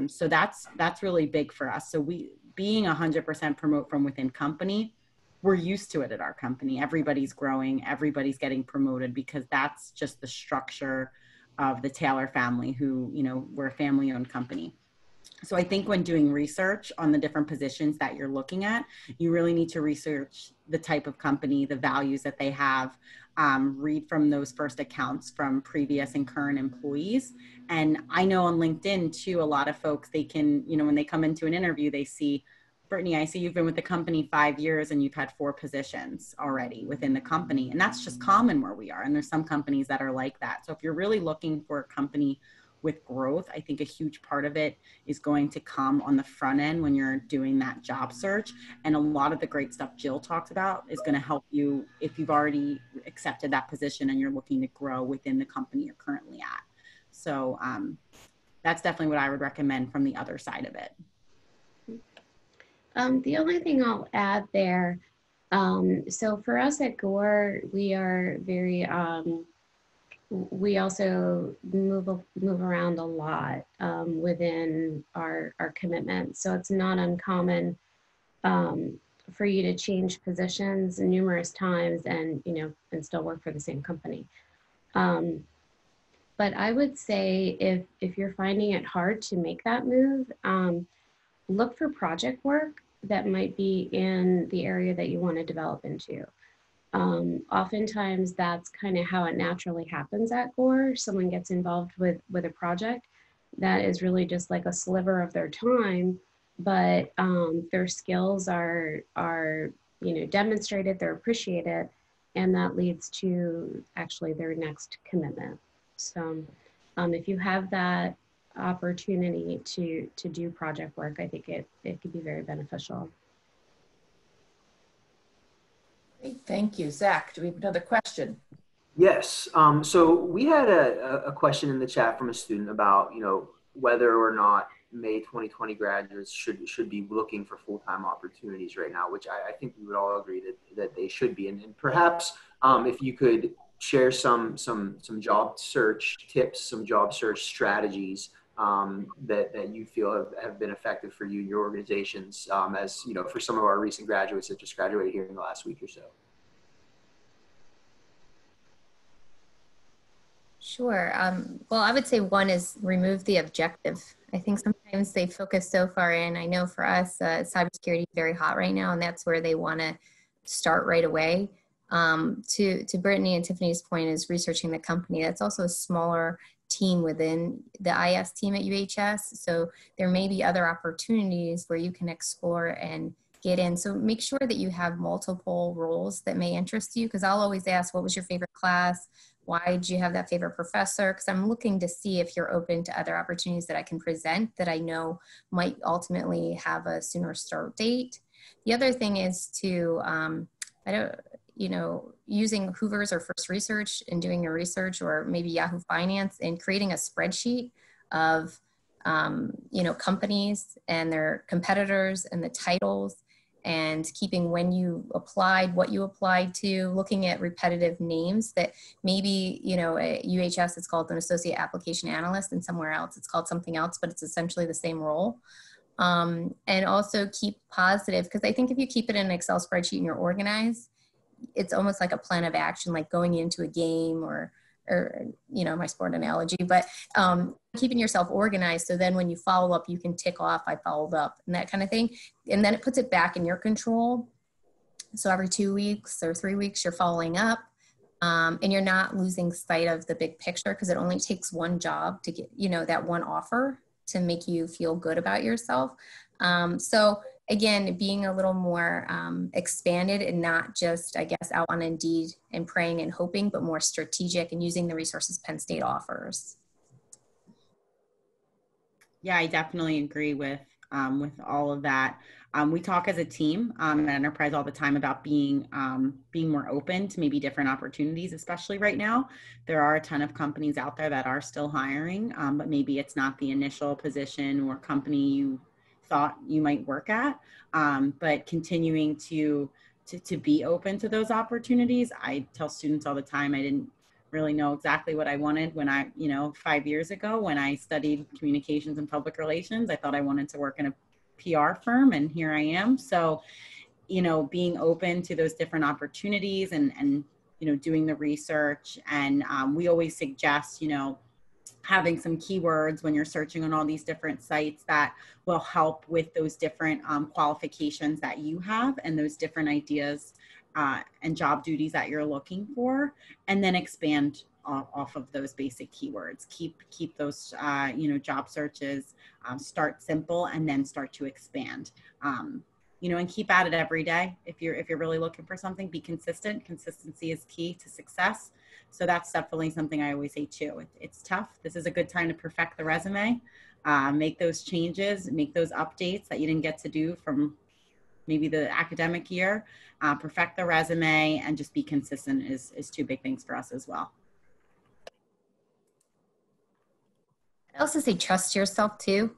So that's really big for us. So being 100% promote from within company, we're used to it at our company. Everybody's growing, everybody's getting promoted because that's just the structure of the Taylor family who, you know, we're a family owned company. So I think when doing research on the different positions that you're looking at, you really need to research the type of company, the values that they have, read from those first accounts from previous and current employees. And I know on LinkedIn too, a lot of folks, they can, you know, when they come into an interview, they see, Brittany, I see you've been with the company 5 years and you've had 4 positions already within the company. And that's just common where we are. And there's some companies that are like that. So if you're really looking for a company with growth, I think a huge part of it is going to come on the front end when you're doing that job search. And a lot of the great stuff Jill talked about is going to help you if you've already accepted that position and you're looking to grow within the company you're currently at. So that's definitely what I would recommend from the other side of it. The only thing I'll add there, so for us at Gore, we are very, we also move around a lot within our commitment. So it's not uncommon for you to change positions numerous times and, you know, and still work for the same company. But I would say if you're finding it hard to make that move, look for project work that might be in the area that you want to develop into. Oftentimes that's kind of how it naturally happens at Gore. Someone gets involved with a project that is really just like a sliver of their time, but their skills are you know, demonstrated, they're appreciated, and that leads to actually their next commitment. So if you have that opportunity to do project work, I think it could be very beneficial. Great, thank you. Zach, do we have another question? Yes. So we had a question in the chat from a student about, you know, whether or not May 2020 graduates should be looking for full-time opportunities right now, which I think we would all agree that they should be. And perhaps if you could share some job search tips, some job search strategies that you feel have been effective for you and your organizations, as you know, for some of our recent graduates that just graduated here in the last week or so. Sure. Well, I would say one is remove the objective. I think sometimes they focus so far in. I know for us, cybersecurity is very hot right now, and that's where they want to start right away. To Brittany and Tiffany's point is researching the company. That's also a smaller team within the IS team at UHS. So there may be other opportunities where you can explore and get in. So make sure that you have multiple roles that may interest you, because I'll always ask, what was your favorite class? Why did you have that favorite professor? Because I'm looking to see if you're open to other opportunities that I can present that I know might ultimately have a sooner start date. The other thing is to, using Hoover's or First Research and doing your research, or maybe Yahoo Finance, and creating a spreadsheet of, companies and their competitors and the titles, and keeping when you applied, what you applied to, looking at repetitive names that maybe, at UHS it's called an associate application analyst, and somewhere else it's called something else, but it's essentially the same role. And also keep positive, because I think if you keep it in an Excel spreadsheet and you're organized, it's almost like a plan of action, like going into a game or my sport analogy, but keeping yourself organized. So then when you follow up, you can tick off, I followed up, and that kind of thing. And then it puts it back in your control. So every 2 weeks or 3 weeks, you're following up, and you're not losing sight of the big picture, because it only takes one job to get, that one offer to make you feel good about yourself. So again, being a little more expanded, and not just, I guess, out on Indeed and praying and hoping, but more strategic and using the resources Penn State offers. Yeah, I definitely agree with all of that. We talk as a team at Enterprise all the time about being more open to maybe different opportunities, especially right now. There are a ton of companies out there that are still hiring, but maybe it's not the initial position or company you thought you might work at, but continuing to be open to those opportunities. I tell students all the time, I didn't really know exactly what I wanted when 5 years ago when I studied communications and public relations. I thought I wanted to work in a PR firm, and here I am. So, being open to those different opportunities and doing the research. And we always suggest, having some keywords when you're searching on all these different sites that will help with those different qualifications that you have and those different ideas and job duties that you're looking for, and then expand off of those basic keywords. Keep those job searches, start simple and then start to expand. And keep at it every day. If you're really looking for something, be consistent. Consistency is key to success. So that's definitely something I always say too. It's tough. This is a good time to perfect the resume, make those changes, make those updates that you didn't get to do from maybe the academic year, perfect the resume, and just be consistent is two big things for us as well. I also say trust yourself too.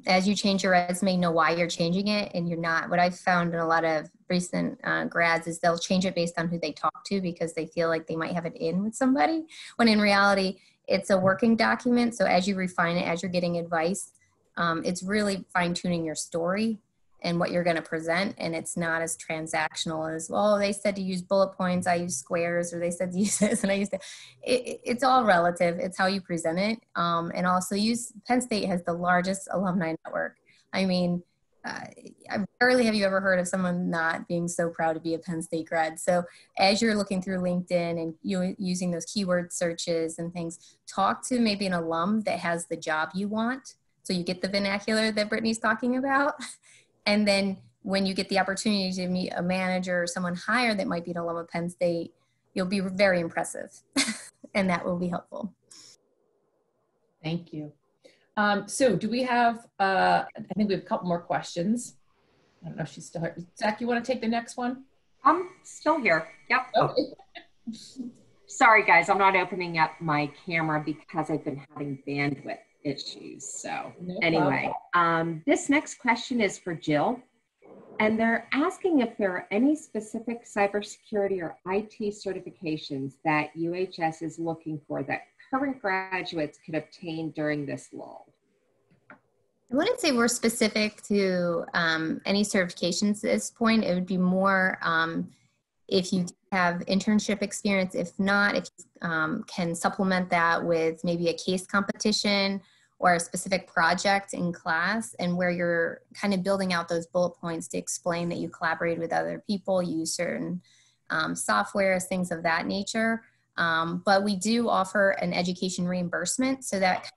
As you change your resume, know why you're changing it, and you're not. What I've found in a lot of recent grads is they'll change it based on who they talk to, because they feel like they might have it in with somebody, when in reality, it's a working document. So as you refine it, as you're getting advice, it's really fine tuning your story and what you're going to present. And it's not as transactional as, well, they said to use bullet points, I use squares, or they said to use this and I use that. It's all relative. It's how you present it. And also Penn State has the largest alumni network. I mean, rarely have you ever heard of someone not being so proud to be a Penn State grad. So as you're looking through LinkedIn and using those keyword searches and things, talk to maybe an alum that has the job you want. So you get the vernacular that Brittany's talking about. And then when you get the opportunity to meet a manager or someone higher that might be an alum of Penn State, you'll be very impressive. And that will be helpful. Thank you. So do we have, I think we have a couple more questions. I don't know if she's still here. Zach, you want to take the next one? I'm still here. Yep. Okay. Sorry, guys. I'm not opening up my camera because I've been having bandwidth issues. So anyway, this next question is for Jill. And they're asking if there are any specific cybersecurity or IT certifications that UHS is looking for that current graduates could obtain during this lull. I wouldn't say we're specific to any certifications at this point. It would be more if you have internship experience. If not, if you can supplement that with maybe a case competition or a specific project in class, and where you're kind of building out those bullet points to explain that you collaborate with other people, use certain softwares, things of that nature. But we do offer an education reimbursement, so that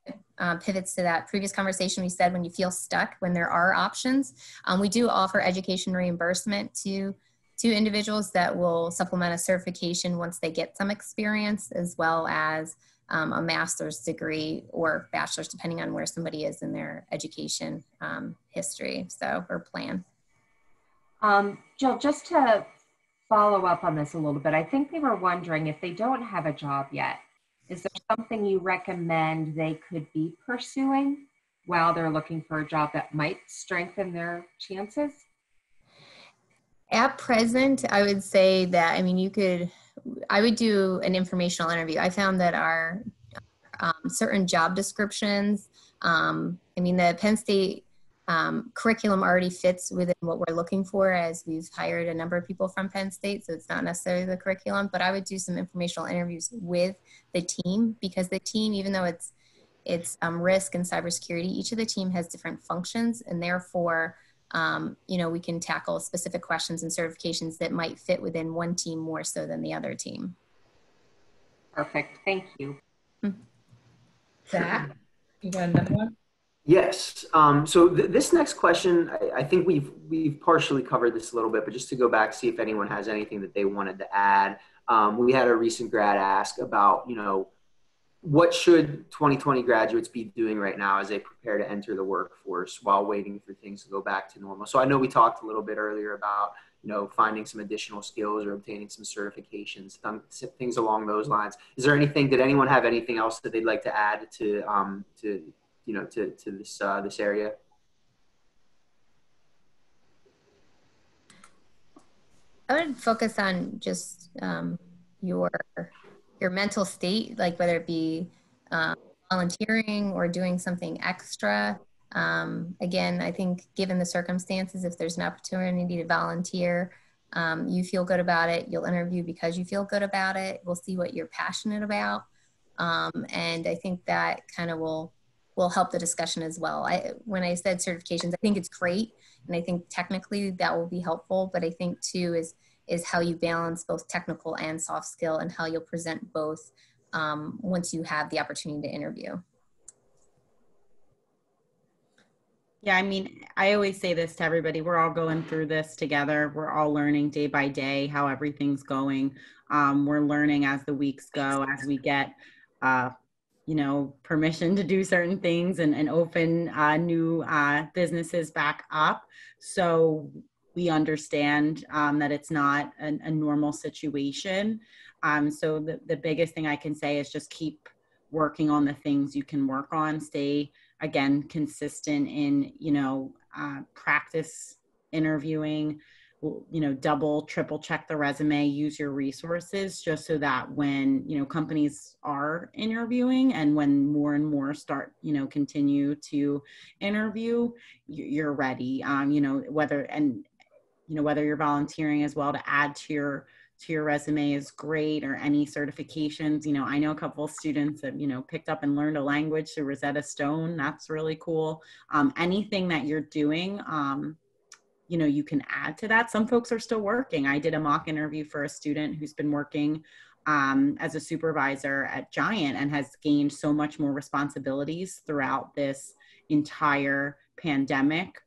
pivots to that previous conversation we said when you feel stuck, when there are options. We do offer education reimbursement to individuals that will supplement a certification once they get some experience, as well as a master's degree or bachelor's, depending on where somebody is in their education history, or plan. Jill, just to follow up on this a little bit, I think they were wondering if they don't have a job yet, is there something you recommend they could be pursuing while they're looking for a job that might strengthen their chances? At present, I would say that, I would do an informational interview. I found that our certain job descriptions, the Penn State curriculum already fits within what we're looking for, as we've hired a number of people from Penn State, so it's not necessarily the curriculum, but I would do some informational interviews with the team, because the team, even though it's risk and cybersecurity, each of the team has different functions, and therefore, we can tackle specific questions and certifications that might fit within one team more so than the other team. Perfect, thank you. Zach, you got another one? Yes. So this next question, I think we've partially covered this a little bit, but just to go back, see if anyone has anything that they wanted to add. We had a recent grad ask about, what should 2020 graduates be doing right now as they prepare to enter the workforce while waiting for things to go back to normal? So I know we talked a little bit earlier about, finding some additional skills or obtaining some certifications, things along those lines. Is there anything, did anyone have anything else that they'd like to add to this area? I would focus on just your mental state, like whether it be volunteering or doing something extra. Again, I think given the circumstances, if there's an opportunity to volunteer, you feel good about it, you'll interview because you feel good about it. We'll see what you're passionate about. And I think that kind of will help the discussion as well. When I said certifications, I think it's great. And I think technically that will be helpful, but I think too is how you balance both technical and soft skill, and how you'll present both once you have the opportunity to interview. Yeah, I always say this to everybody. We're all going through this together. We're all learning day by day how everything's going. We're learning as the weeks go, as we get, permission to do certain things and open new businesses back up. So we understand that it's not a normal situation. So the biggest thing I can say is just keep working on the things you can work on. Stay, again, consistent in, practice interviewing, double, triple check the resume, use your resources, just so that when, companies are interviewing and when more and more start, continue to interview, you're ready, whether you're volunteering as well to add to your resume is great, or any certifications. I know a couple of students that, picked up and learned a language through Rosetta Stone. That's really cool. Anything that you're doing, you can add to that. Some folks are still working. I did a mock interview for a student who's been working as a supervisor at Giant and has gained so much more responsibilities throughout this entire pandemic,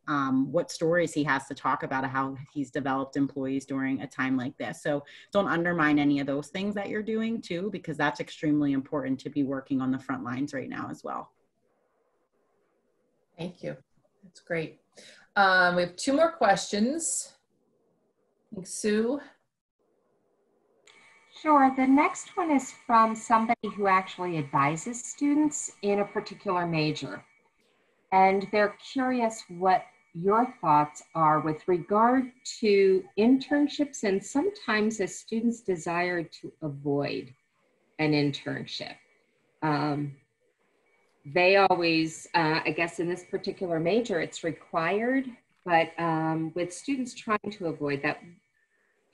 what stories he has to talk about how he's developed employees during a time like this. So don't undermine any of those things that you're doing too, because that's extremely important to be working on the front lines right now as well. Thank you. That's great. We have two more questions. I think Sue. Sure. The next one is from somebody who actually advises students in a particular major. And they're curious what your thoughts are with regard to internships and sometimes a student's desire to avoid an internship. They always, I guess in this particular major, it's required, but with students trying to avoid that,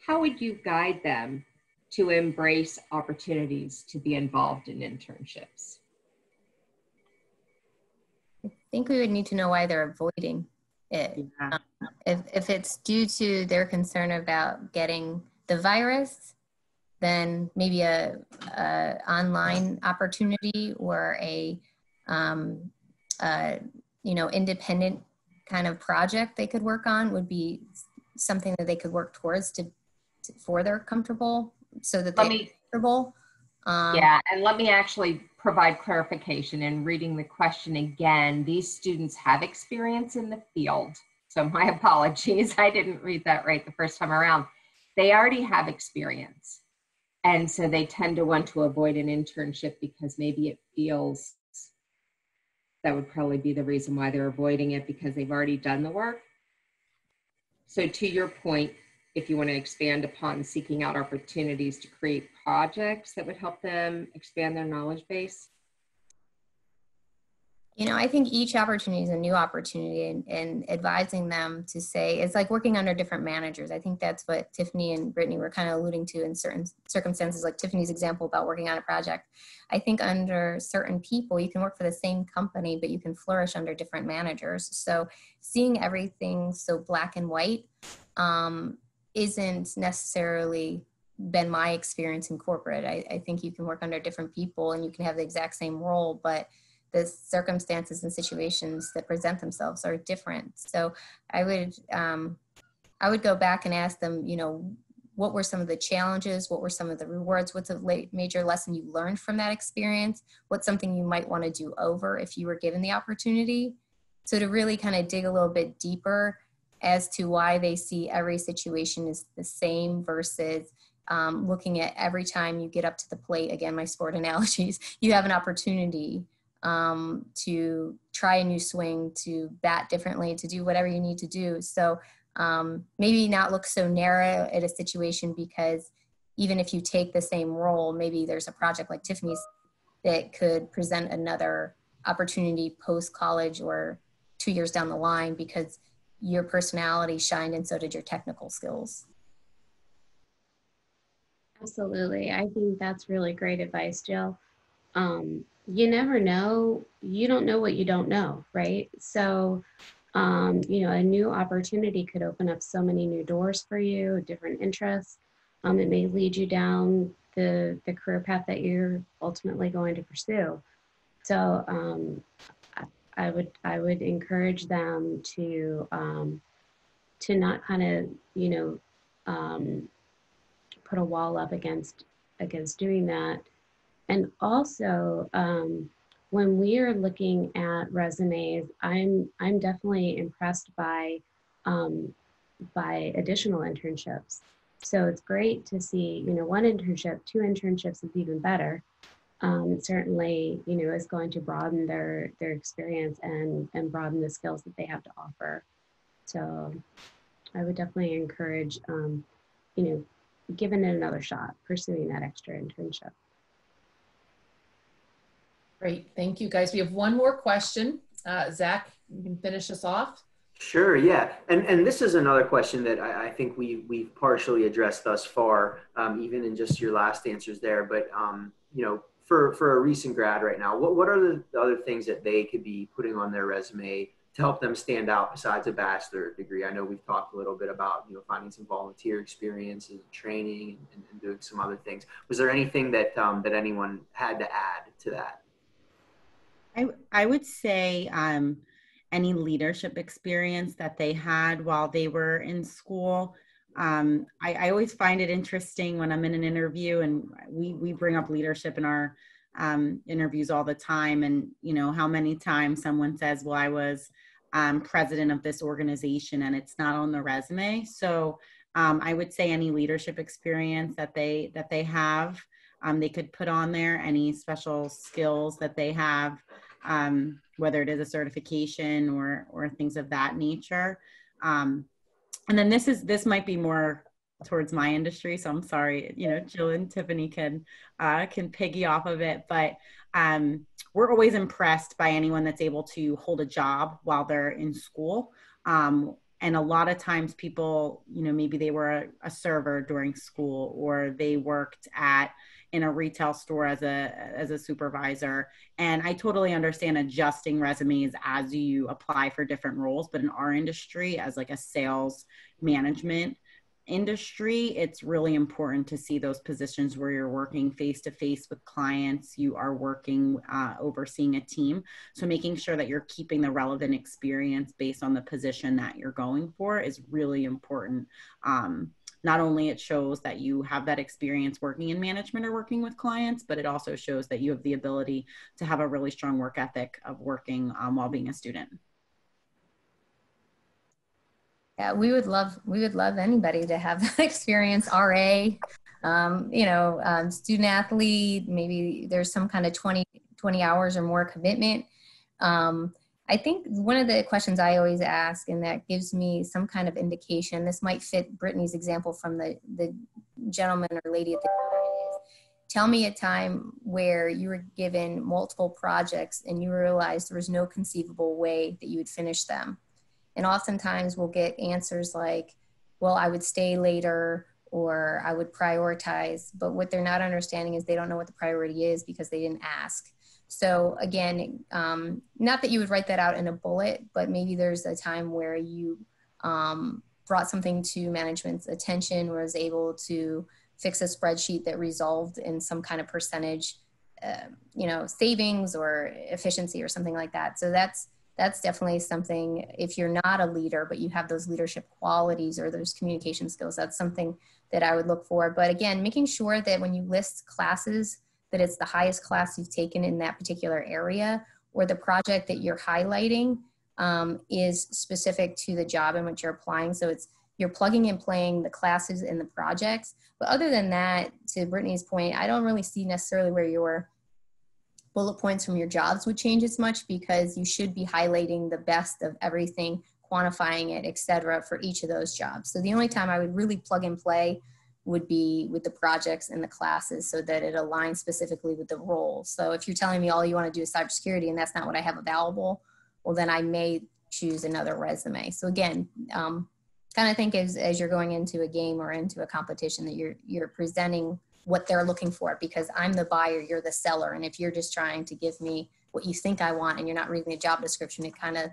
how would you guide them to embrace opportunities to be involved in internships? I think we would need to know why they're avoiding it. Yeah. If it's due to their concern about getting the virus, than maybe a online opportunity or a independent kind of project they could work on would be something that they could work towards for they're comfortable, so that they're comfortable. Yeah, and let me actually provide clarification in reading the question again. These students have experience in the field. So my apologies, I didn't read that right the first time around. They already have experience. And so they tend to want to avoid an internship because maybe it feels, that would probably be the reason why they're avoiding it, because they've already done the work. So to your point, if you want to expand upon seeking out opportunities to create projects that would help them expand their knowledge base. I think each opportunity is a new opportunity, and advising them to say, it's like working under different managers. I think that's what Tiffany and Brittany were kind of alluding to in certain circumstances, like Tiffany's example about working on a project. I think under certain people, you can work for the same company, but you can flourish under different managers. So seeing everything so black and white isn't necessarily been my experience in corporate. I think you can work under different people and you can have the exact same role, but the circumstances and situations that present themselves are different. So I would go back and ask them, what were some of the challenges? What were some of the rewards? What's a major lesson you learned from that experience? What's something you might want to do over if you were given the opportunity? So to really kind of dig a little bit deeper as to why they see every situation as the same versus looking at every time you get up to the plate, again, my sport analogies, you have an opportunity to try a new swing, to bat differently, to do whatever you need to do. So maybe not look so narrow at a situation, because even if you take the same role, maybe there's a project like Tiffany's that could present another opportunity post-college or 2 years down the line, because your personality shined and so did your technical skills. Absolutely. I think that's really great advice, Jill. You never know. You don't know what you don't know, right? So, a new opportunity could open up so many new doors for you, different interests. It may lead you down the career path that you're ultimately going to pursue. So, I would encourage them to not kind of, put a wall up against doing that. And also, when we are looking at resumes, I'm definitely impressed by additional internships. So it's great to see, one internship, 2 internships is even better. It certainly, is going to broaden their experience and broaden the skills that they have to offer. So I would definitely encourage, giving it another shot, pursuing that extra internship. Great, thank you guys. We have one more question. Zach, you can finish us off. Sure, yeah. And this is another question that I think we've partially addressed thus far, even in just your last answers there. But, for a recent grad right now, what are the other things that they could be putting on their resume to help them stand out besides a bachelor degree? I know we've talked a little bit about, finding some volunteer experience and training and doing some other things. Was there anything that anyone had to add to that? I would say any leadership experience that they had while they were in school. I always find it interesting when I'm in an interview, and we bring up leadership in our interviews all the time. And, how many times someone says, well, I was president of this organization, and it's not on the resume. So I would say any leadership experience that they have, they could put on there, any special skills that they have, whether it is a certification or things of that nature. And then this might be more towards my industry, so I'm sorry, Jill and Tiffany can piggy off of it, but we're always impressed by anyone that's able to hold a job while they're in school. And a lot of times people, maybe they were a server during school, or they worked in a retail store as a supervisor. And I totally understand adjusting resumes as you apply for different roles, but in our industry, as like a sales management industry, it's really important to see those positions where you're working face to face with clients, you are working overseeing a team. So making sure that you're keeping the relevant experience based on the position that you're going for is really important. Not only it shows that you have that experience working in management or working with clients, but it also shows that you have the ability to have a really strong work ethic of working while being a student. Yeah, we would love anybody to have that experience. RA, student athlete, maybe there's some kind of 20 hours or more commitment. I think one of the questions I always ask, and that gives me some kind of indication, this might fit Brittany's example from the gentleman or lady at the is, tell me a time where you were given multiple projects and you realized there was no conceivable way that you would finish them. And oftentimes we'll get answers like, well, I would stay later, or I would prioritize. But what they're not understanding is they don't know what the priority is because they didn't ask. So again, not that you would write that out in a bullet, but maybe there's a time where you brought something to management's attention, or was able to fix a spreadsheet that resolved in some kind of percentage, savings or efficiency or something like that. So that's definitely something, if you're not a leader, but you have those leadership qualities or those communication skills, that's something that I would look for. But again, making sure that when you list classes, that it's the highest class you've taken in that particular area, or the project that you're highlighting is specific to the job in which you're applying. So you're plugging and playing the classes and the projects. But other than that, to Brittany's point, I don't really see necessarily where your bullet points from your jobs would change as much, because you should be highlighting the best of everything, quantifying it, et cetera, for each of those jobs. So the only time I would really plug and play would be with the projects and the classes, so that it aligns specifically with the role. So if you're telling me all you want to do is cybersecurity and that's not what I have available, well, then I may choose another resume. So again, kind of think as you're going into a game or into a competition that you're presenting what they're looking for, because I'm the buyer, you're the seller. And if you're just trying to give me what you think I want and you're not reading the job description, it kind of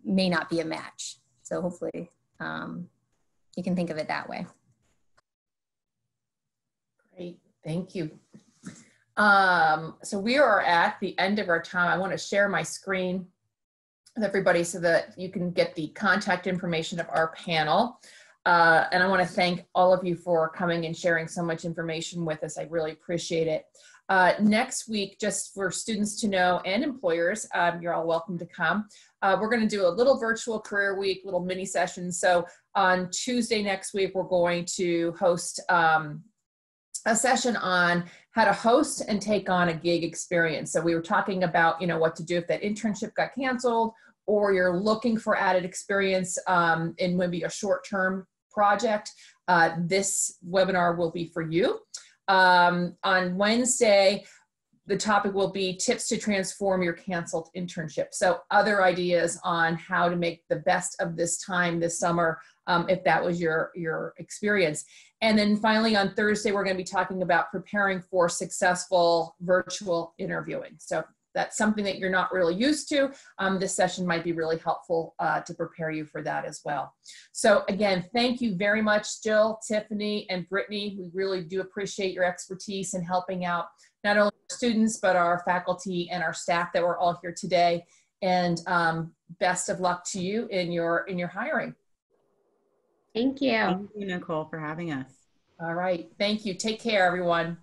may not be a match. So hopefully you can think of it that way. Great, thank you. So we are at the end of our time. I want to share my screen with everybody so that you can get the contact information of our panel. And I want to thank all of you for coming and sharing so much information with us. I really appreciate it. Next week, just for students to know and employers, you're all welcome to come. We're going to do a little virtual career week, little mini session. So on Tuesday next week, we're going to host a session on how to host and take on a gig experience. So we were talking about, what to do if that internship got canceled, or you're looking for added experience in maybe a short-term project. This webinar will be for you. On Wednesday, the topic will be tips to transform your canceled internship. So other ideas on how to make the best of this time this summer, if that was your experience. And then finally on Thursday, we're going to be talking about preparing for successful virtual interviewing. So that's something that you're not really used to. This session might be really helpful to prepare you for that as well. So again, thank you very much, Jill, Tiffany, and Brittany. We really do appreciate your expertise in helping out not only students, but our faculty and our staff that were all here today. And best of luck to you in your hiring. Thank you. Thank you, Nicole, for having us. All right. Thank you. Take care, everyone.